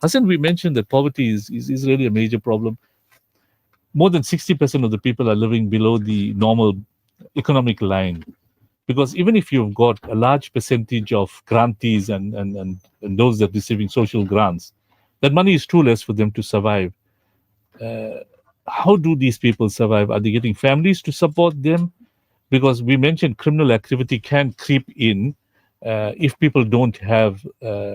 Hassan, we mentioned that poverty is really a major problem. More than 60% of the people are living below the normal economic line. Because even if you've got a large percentage of grantees and those that are receiving social grants, that money is too less for them to survive. How do these people survive? Are they getting families to support them? Because we mentioned criminal activity can creep in if people don't have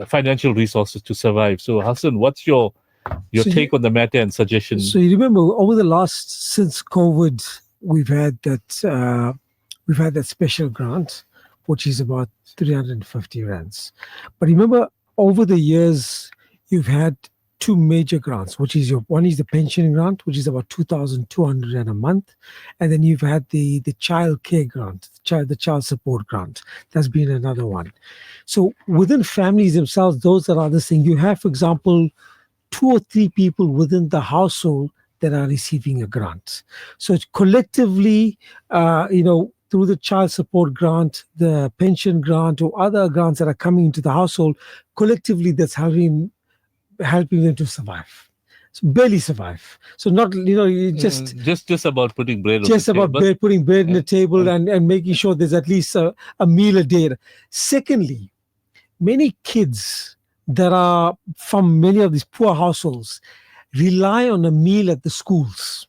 financial resources to survive. So, Hassan, what's your So you, take on the matter and suggestion? so you remember over the last since COVID, we've had that special grant, which is about 350 rands. But remember, over the years, you've had two major grants, which is your one is the pension grant, which is about 2,200 rand a month, and then you've had the child care grant, the child support grant. That's been another one. So within families themselves, those are other things. You have, for example, two or three people within the household that are receiving a grant. So it's collectively, through the child support grant, the pension grant, or other grants that are coming into the household, collectively that's helping them to survive. So barely survive. So not you Just about putting bread on the just about table. putting bread on the And, table and and making sure there's at least a meal a day. Secondly, many kids that are from many of these poor households rely on a meal at the schools.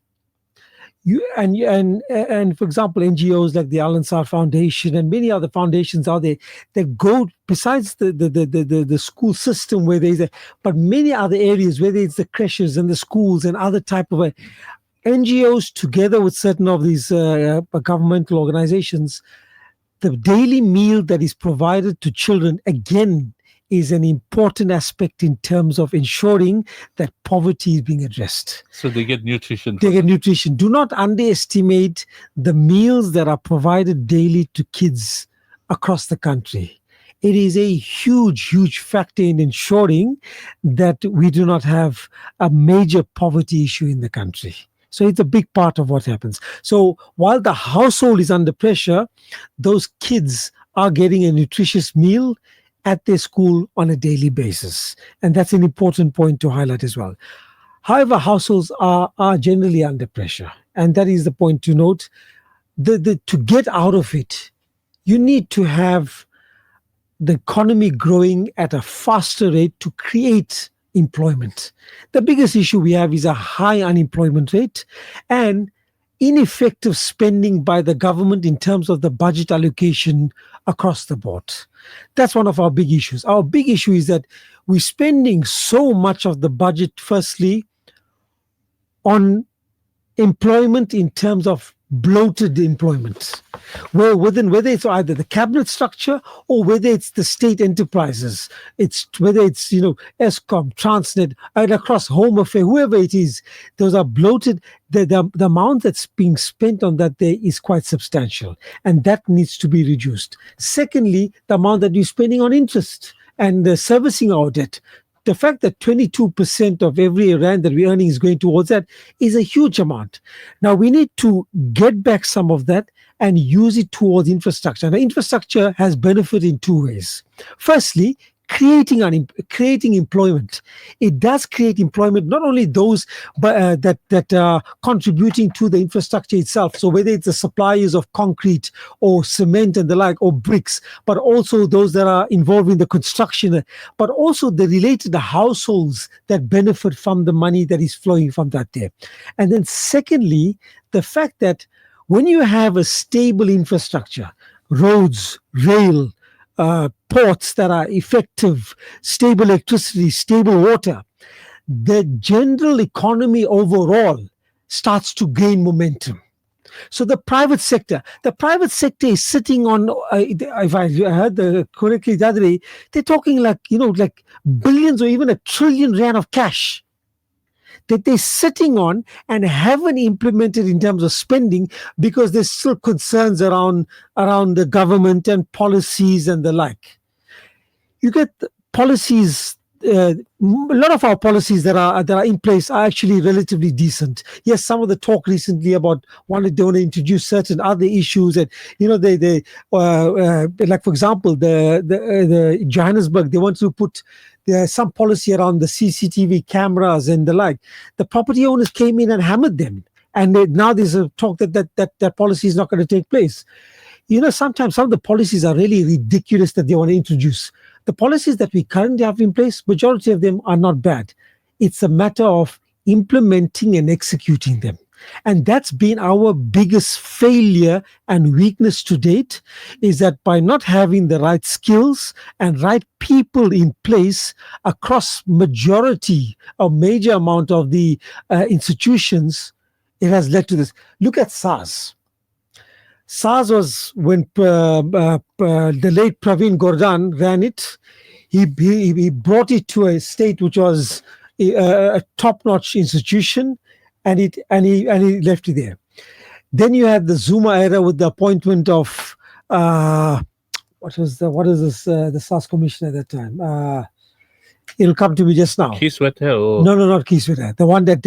And for example, NGOs like the Al Ansar Foundation and many other foundations out there that go besides the school system where there's but many other areas, whether it's the creches and the schools and other type of NGOs together with certain of these governmental organizations, the daily meal that is provided to children again is an important aspect in terms of ensuring that poverty is being addressed. so they get nutrition. They get nutrition. Do not underestimate the meals that are provided daily to kids across the country. It is a huge, huge factor in ensuring that we do not have a major poverty issue in the country. So it's a big part of what happens. So while the household is under pressure, those kids are getting a nutritious meal at their school on a daily basis. And that's an important point to highlight as well. However, households are generally under pressure. And that is the point to note. To get out of it, you need to have the economy growing at a faster rate to create employment. The biggest issue we have is a high unemployment rate and ineffective spending by the government in terms of the budget allocation across the board. That's one of our big issues. Our big issue is that we're spending so much of the budget, firstly, on employment in terms of bloated employment. Well, whether it's either the cabinet structure or whether it's the state enterprises, whether it's Eskom, Transnet, and across Home Affairs, whoever it is, those are bloated. The amount that's being spent on that there is quite substantial, and that needs to be reduced. Secondly, the amount that you're spending on interest and servicing our debt. The fact that 22% of every rand that we're earning is going towards that is a huge amount. Now, we need to get back some of that and use it towards infrastructure. Now, infrastructure has benefit in two ways. Firstly, creating employment. It does create employment, not only those that are contributing to the infrastructure itself. So whether it's the suppliers of concrete or cement and the like, or bricks, but also those that are involved in the construction, but also the related households that benefit from the money that is flowing from that there. And then secondly, the fact that when you have a stable infrastructure, roads, rail, ports that are effective, stable electricity, stable water, the general economy overall starts to gain momentum. So the private sector is sitting on, if I heard correctly the other day, they're talking like billions or even 1 trillion rand of cash that they're sitting on and haven't implemented in terms of spending because there's still concerns around the government and policies and the like. You get policies. A lot of our policies that are in place are actually relatively decent. Yes, some of the talk recently about they want to introduce certain other issues, and they like, for example, the Johannesburg, they want to put There's some policy around the CCTV cameras and the like. The property owners came in and hammered them. And now there's a talk that policy is not going to take place. Sometimes some of the policies are really ridiculous that they want to introduce. The policies that we currently have in place, majority of them are not bad. It's a matter of implementing and executing them. And that's been our biggest failure and weakness to date, is that by not having the right skills and right people in place across majority or major amount of the institutions, it has led to this. Look at SARS. SARS was when the late Praveen Gordhan ran it. He brought it to a state which was a top-notch institution, and he left it there. Then you had the Zuma era with the appointment of the SARS commissioner at that time. It'll come to me just now. Kisweta or No, not Kisweta. The one that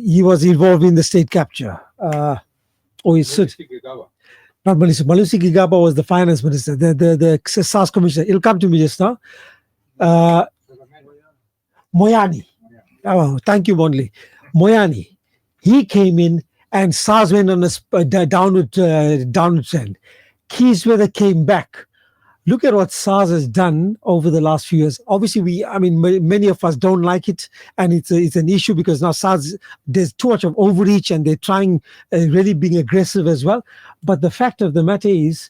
he was involved in the state capture. He should. Not Malusi. Malusi Gigaba was the finance minister. The SARS commissioner. It'll come to me just now. Moyani. Oh, thank you, Monley. Moyani. He came in and SARS went on a downward trend. Kisweta came back. Look at what SARS has done over the last few years. Obviously, many of us don't like it, and it's an issue because now SARS, there's too much of overreach, and they're trying really being aggressive as well. But the fact of the matter is,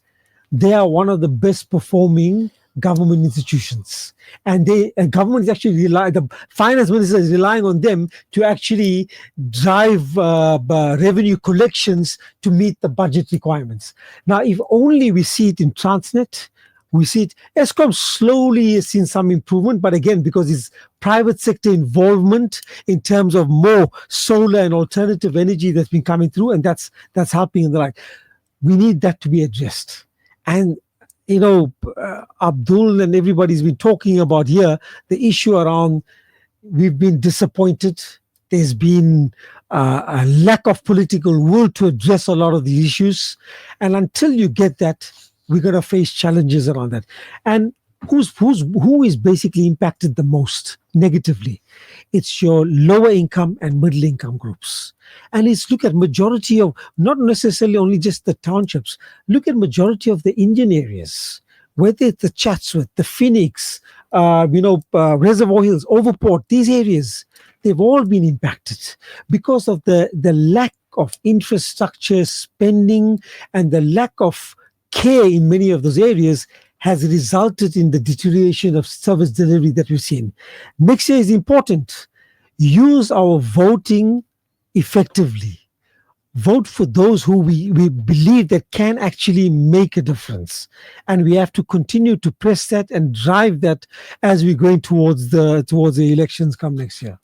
they are one of the best performing government institutions, and government is actually the finance minister is relying on them to actually drive revenue collections to meet the budget requirements. Now, if only we see it in Transnet. We see it. Eskom slowly has seen some improvement, but again, because it's private sector involvement in terms of more solar and alternative energy that's been coming through, and that's helping in the like. We need that to be addressed. And Abdul and everybody's been talking about here the issue around we've been disappointed. There's been a lack of political will to address a lot of the issues, and until you get that, we're going to face challenges around that. And who is basically impacted the most negatively? It's your lower income and middle income groups. And it's look at majority of, not necessarily only just the townships, look at majority of the Indian areas, whether it's the Chatsworth, the Phoenix, Reservoir Hills, Overport, these areas, they've all been impacted because of the lack of infrastructure spending and the lack of care in many of those areas has resulted in the deterioration of service delivery that we've seen. Next year is important. Use our voting effectively. Vote for those who we believe that can actually make a difference. And we have to continue to press that and drive that as we're going towards the elections come next year.